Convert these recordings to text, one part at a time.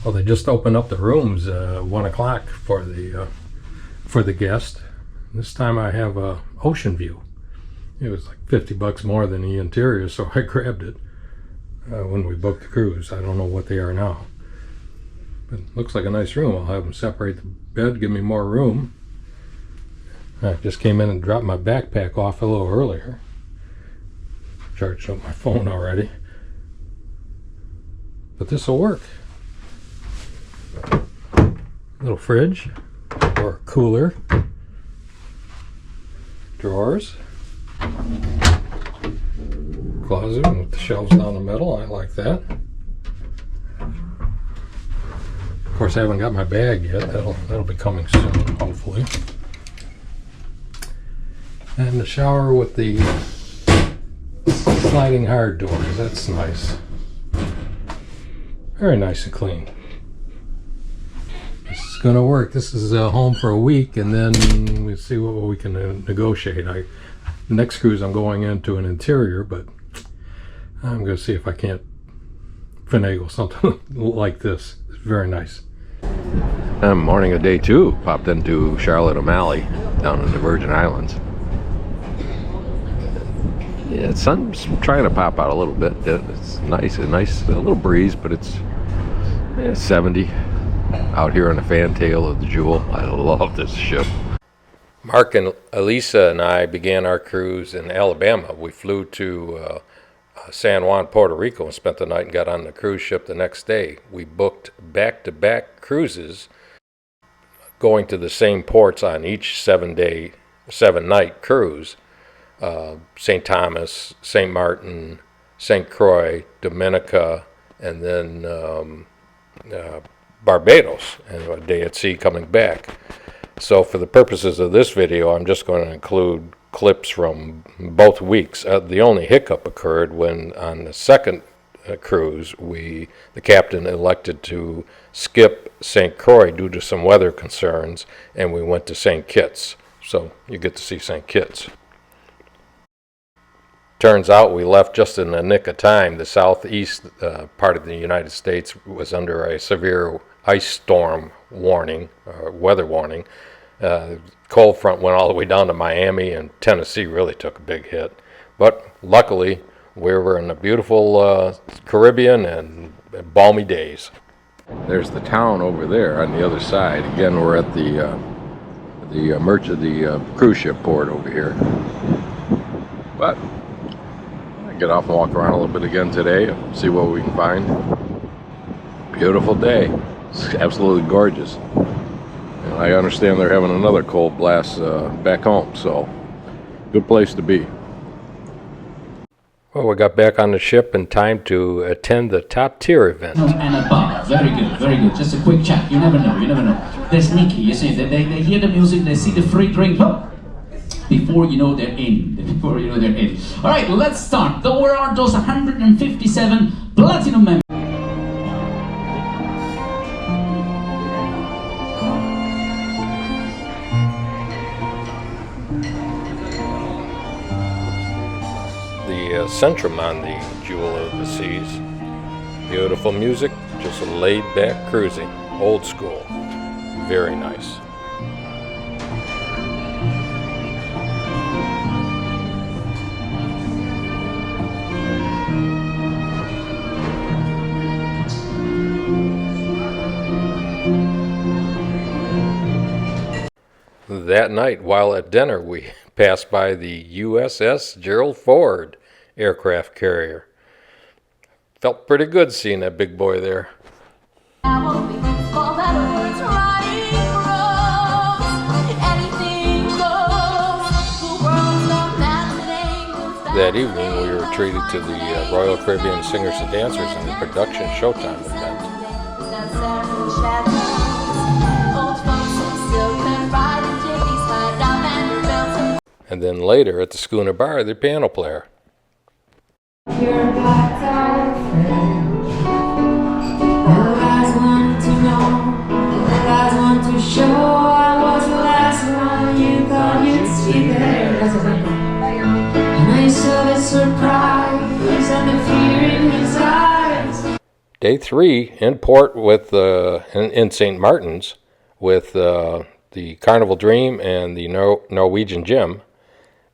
Well, they just opened up the rooms 1 o'clock for the guest. This time I have a ocean view. It was like 50 bucks more than the interior, so I grabbed it when we booked the cruise. I don't know what they are now, but it looks like a nice room. I'll have them separate the bed, give me more room. I just came in and dropped my backpack off a little earlier. Charged up my phone already, but this will work. Little fridge or cooler, drawers, closet with the shelves down the middle. I like that. Of course, I haven't got my bag yet. That'll be coming soon, hopefully. And the shower with the sliding hard doors. That's nice. Very nice and clean. This is going to work. This is home for a week, and then we see what we can negotiate. Next cruise I'm going into an interior, but I'm going to see if I can't finagle something like this. It's very nice. Morning of day 2. Popped into Charlotte O'Malley down in the Virgin Islands. Yeah, the sun's trying to pop out a little bit. It's nice, a little breeze, but it's 70 out here on the fantail of the Jewel. I love this ship. Mark and Elisa and I began our cruise in Alabama. We flew to San Juan, Puerto Rico, and spent the night and got on the cruise ship the next day. We booked back-to-back cruises going to the same ports on each 7-night cruise. St. Thomas, St. Martin, St. Croix, Dominica, and then Barbados, and a day at sea coming back. So for the purposes of this video, I'm just going to include clips from both weeks. The only hiccup occurred when on the second cruise, the captain elected to skip St. Croix due to some weather concerns, and we went to St. Kitts. So you get to see St. Kitts. Turns out we left just in the nick of time. The southeast part of the United States was under a severe ice storm warning, weather warning. Cold front went all the way down to Miami, and Tennessee really took a big hit. But luckily, we were in the beautiful Caribbean and balmy days. There's the town over there on the other side. Again, we're at the cruise ship port over here. But get off and walk around a little bit again today, see what we can find. Beautiful day. It's absolutely gorgeous. And I understand they're having another cold blast back home, so good place to be. Well, we got back on the ship in time to attend the top tier event. And above. Very good, very good. Just a quick chat. You never know. They're sneaky, you see. They hear the music, they see the free drink. Before you know they're in. All right, let's start. Where are those 157 platinum members? The Centrum on the Jewel of the Seas. Beautiful music, just laid back cruising. Old school. Very nice. That night, while at dinner, we passed by the USS Gerald Ford aircraft carrier. Felt pretty good seeing that big boy there. That evening, we were treated to the Royal Caribbean Singers and Dancers in the production Showtime event. And then later at the Schooner Bar, the piano player. Your black dog friend. The guys want to know, the guys want to show I was the last one you thought you'd see there. And I saw the surprise and the fear in his eyes. Day 3 in port with in St. Martin's with the Carnival Dream and the Norwegian Gem.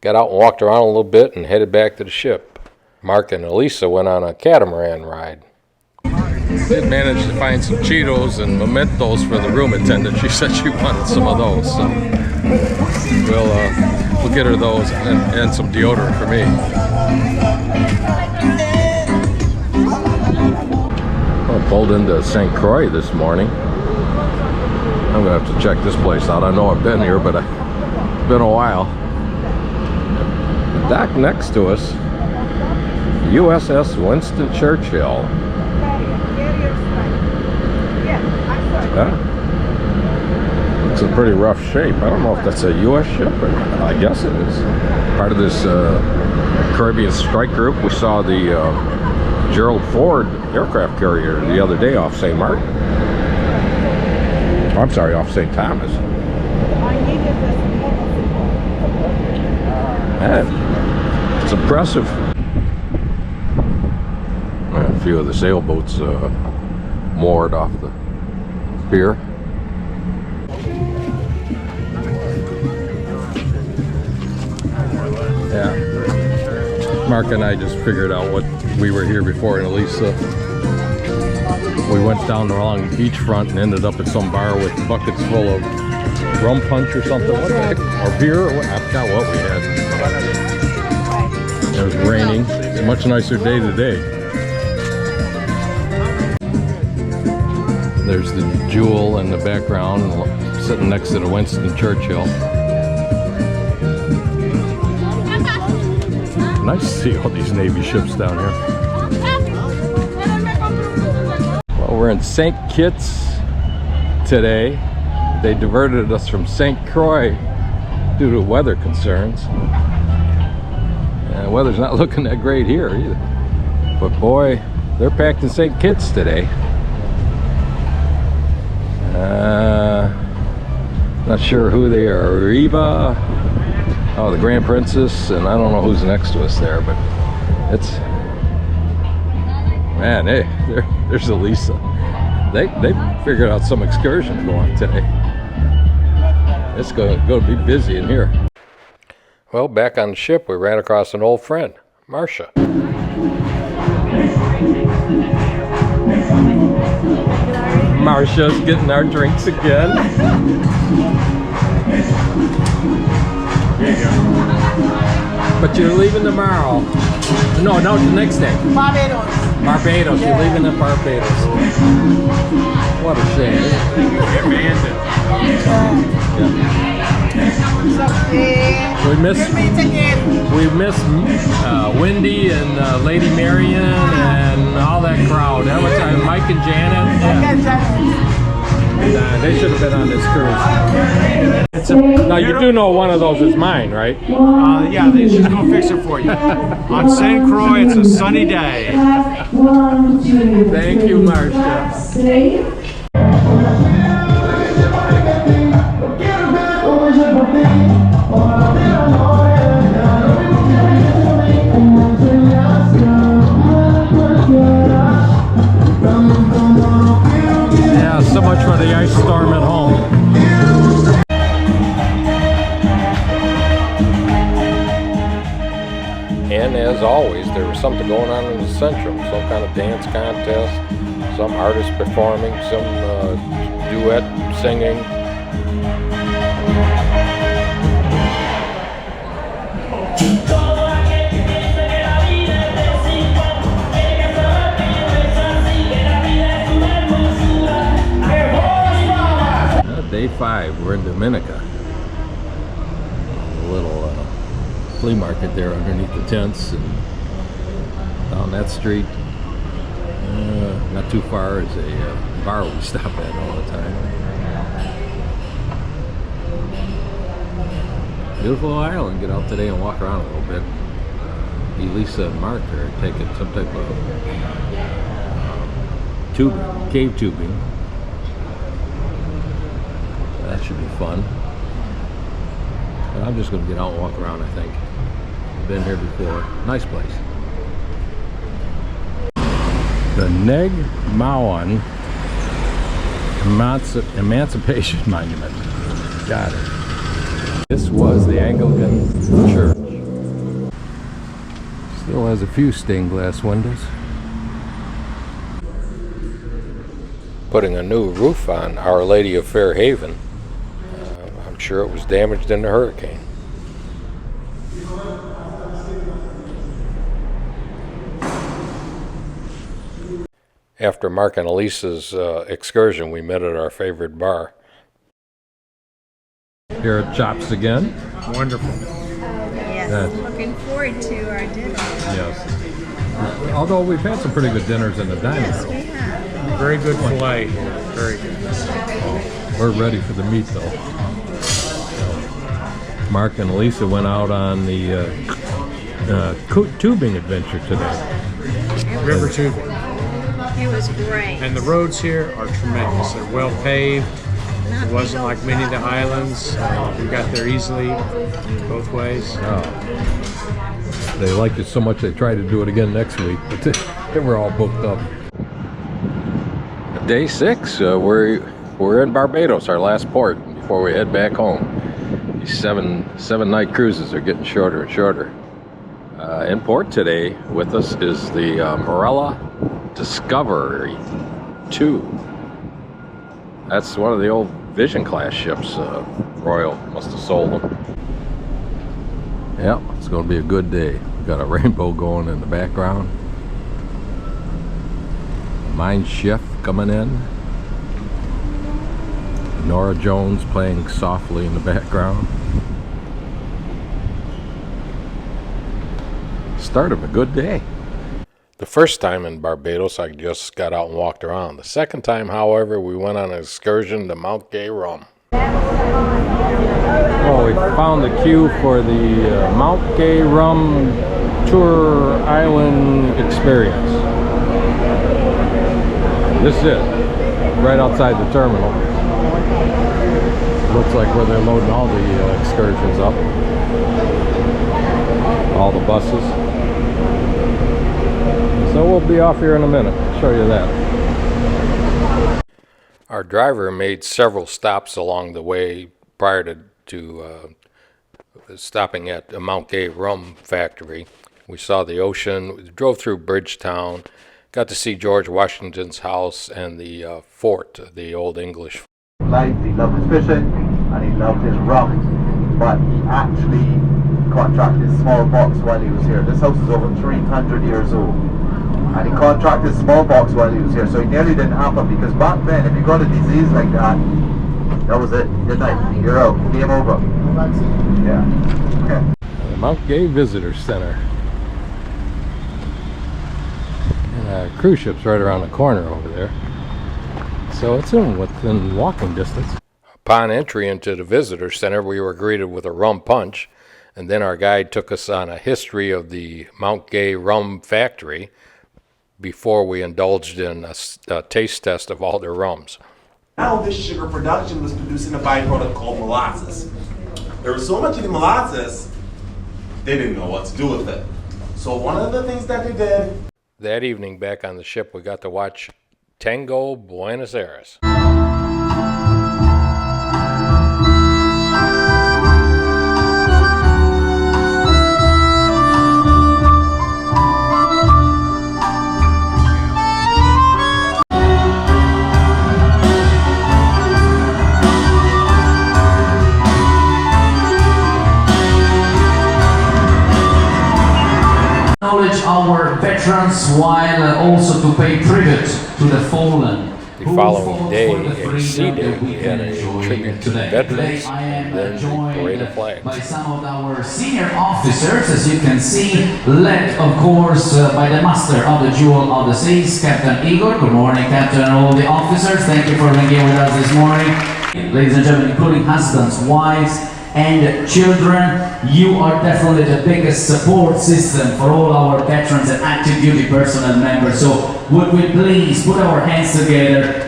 Got out and walked around a little bit and headed back to the ship. Mark and Elisa went on a catamaran ride. Did manage to find some Cheetos and mementos for the room attendant. She said she wanted some of those, so we'll get her those and some deodorant for me. I pulled into St. Croix this morning. I'm gonna have to check this place out. I know I've been here, but it's been a while. The dock next to us, USS Winston Churchill. Looks in pretty rough shape. I don't know if that's a U.S. ship or not. I guess it is. Part of this Caribbean strike group. We saw the Gerald Ford aircraft carrier the other day off St. Martin. Oh, I'm sorry, off St. Thomas. Man, it's impressive. A few of the sailboats moored off the pier. Yeah. Mark and I just figured out what we were here before, and Elisa. We went down along the beachfront and ended up at some bar with buckets full of rum punch or something. What the heck? Or beer? Or what? I forgot what we had. It was raining. It's a much nicer day today. There's the Jewel in the background, sitting next to the Winston Churchill. Nice to see all these Navy ships down here. Well, we're in St. Kitts today. They diverted us from St. Croix due to weather concerns. And the weather's not looking that great here either. But boy, they're packed in St. Kitts today. Not sure who they are. Reba, oh, the Grand Princess, and I don't know who's next to us there, but it's, man, hey, there's Elisa. They figured out some excursion going today. It's going to be busy in here. Well, back on the ship, we ran across an old friend, Marcia. Marcia's getting our drinks again. But you're leaving tomorrow. No, the next day. Barbados. You're leaving at Barbados. What a shame. Abandoned. Yeah. We miss Wendy and Lady Marion and all that crowd. That was Mike and Janet. Yeah. They should have been on this cruise. Now you do know one of those is mine, right? Yeah, she's gonna fix it for you. On St. Croix, it's a sunny day. Thank you, Marcia. Yeah, so much for the ice storm at home. And as always, there was something going on in the Centrum, some kind of dance contest, some artist performing, some duet singing. Day 5, we're in Dominica. A little flea market there underneath the tents, and down that street, not too far, is a bar we stop at all the time. Beautiful island. Get out today and walk around a little bit. Elisa and Mark are taking some type of cave tubing. That should be fun. But I'm just going to get out and walk around, I think. I've been here before. Nice place. The Neg Mawan Emancipation Monument. Got it. This was the Anglican Church. Still has a few stained glass windows. Putting a new roof on Our Lady of Fairhaven. I'm sure it was damaged in the hurricane. After Mark and Elisa's excursion, we met at our favorite bar. Here at Chops again. Wonderful. Yes, looking forward to our dinner. Yes. Although we've had some pretty good dinners in the dining Yes, room. we have. Very good filet. Very good. We're ready for the meat, though. Mark and Elisa went out on the tubing adventure today. River tubing. It was great. And the roads here are tremendous. They're well paved. It wasn't like many of the islands. We got there easily, both ways. Oh. They liked it so much they tried to do it again next week, but they were all booked up. Day 6, we're in Barbados, our last port, before we head back home. These seven night cruises are getting shorter and shorter. In port today with us is the Marella Discovery 2. That's one of the old Vision class ships. Royal must have sold them. Yep, it's going to be a good day. We've got a rainbow going in the background. Mein Schiff coming in. Nora Jones playing softly in the background. Start of a good day. The first time in Barbados, I just got out and walked around. The second time, however, we went on an excursion to Mount Gay Rum. Oh, we found the queue for the Mount Gay Rum Tour Island Experience. This is it, right outside the terminal. Looks like where they're loading all the excursions up. All the buses. So we'll be off here in a minute. I'll show you that. Our driver made several stops along the way prior to stopping at the Mount Gay Rum Factory. We saw the ocean, we drove through Bridgetown, got to see George Washington's house and the fort, the Old English. He loved his fishing and he loved his rum, but he actually contracted smallpox while he was here. This house is over 300 years old. And he contracted smallpox while he was here, so it nearly didn't happen, because back then, if you got a disease like that, that was it. Good night. You're out. Game over. Yeah. The Mount Gay Visitor Center. And a cruise ship's right around the corner over there. So it's within walking distance. Upon entry into the visitor center, we were greeted with a rum punch, and then our guide took us on a history of the Mount Gay Rum Factory before we indulged in a taste test of all their rums. Now this sugar production was producing a byproduct called molasses. There was so much of the molasses, they didn't know what to do with it. So one of the things that they did... That evening back on the ship, we got to watch Tango Buenos Aires. Acknowledge our veterans while also to pay tribute to the fallen. The following day, a sea day, we had a tribute to the veterans, and then the parade of flags. By some of our senior officers, as you can see, led, of course, by the master of the Jewel of the Seas, Captain Igor. Good morning, Captain, and all the officers. Thank you for being here with us this morning. Ladies and gentlemen, including husbands, wives, and children, you are definitely the biggest support system for all our veterans and active duty personnel members. So would we please put our hands together?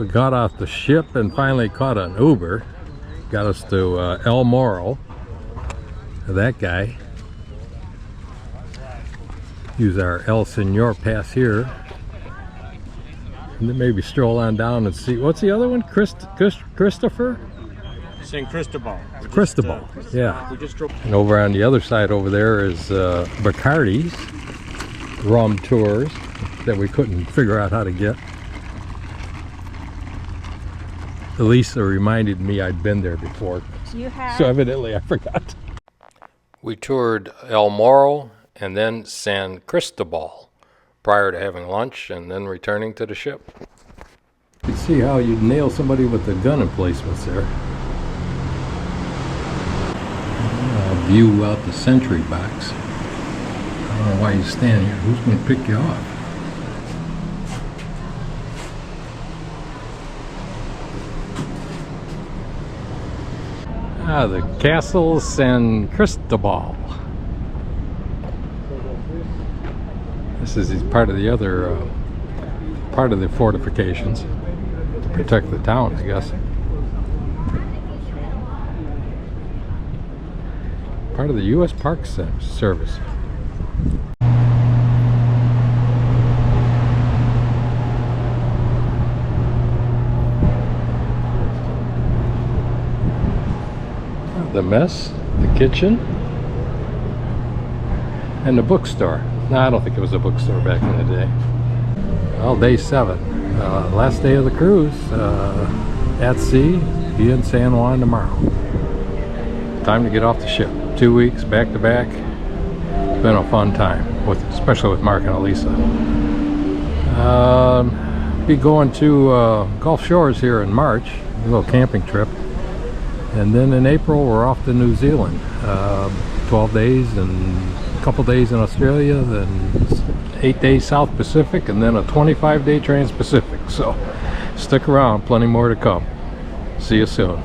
We got off the ship and finally caught an Uber. Got us to El Morro. That guy. Use our El Senor pass here. And then maybe stroll on down and see. What's the other one? Christopher? St. Cristobal. Cristobal, yeah. We just drove. And over on the other side over there is Bacardi's rum tours that we couldn't figure out how to get. Elisa reminded me I'd been there before. You have. So evidently I forgot. We toured El Morro and then San Cristobal prior to having lunch and then returning to the ship. You see how you'd nail somebody with the gun emplacements there. View out the sentry box. I don't know why you stand here. Who's going to pick you off? The Castle San Cristobal. This is part of the other part of the fortifications to protect the town, I guess. Part of the U.S. Park Service. The mess, the kitchen, and the bookstore. No, I don't think it was a bookstore back in the day. Well, day 7. Last day of the cruise. At sea, be in San Juan tomorrow. Time to get off the ship. 2 weeks back to back. It's been a fun time, especially with Mark and Elisa. Be going to Gulf Shores here in March, a little camping trip. And then in April, we're off to New Zealand. 12 days and a couple days in Australia, then 8 days South Pacific, and then a 25-day Trans-Pacific. So stick around, plenty more to come. See you soon.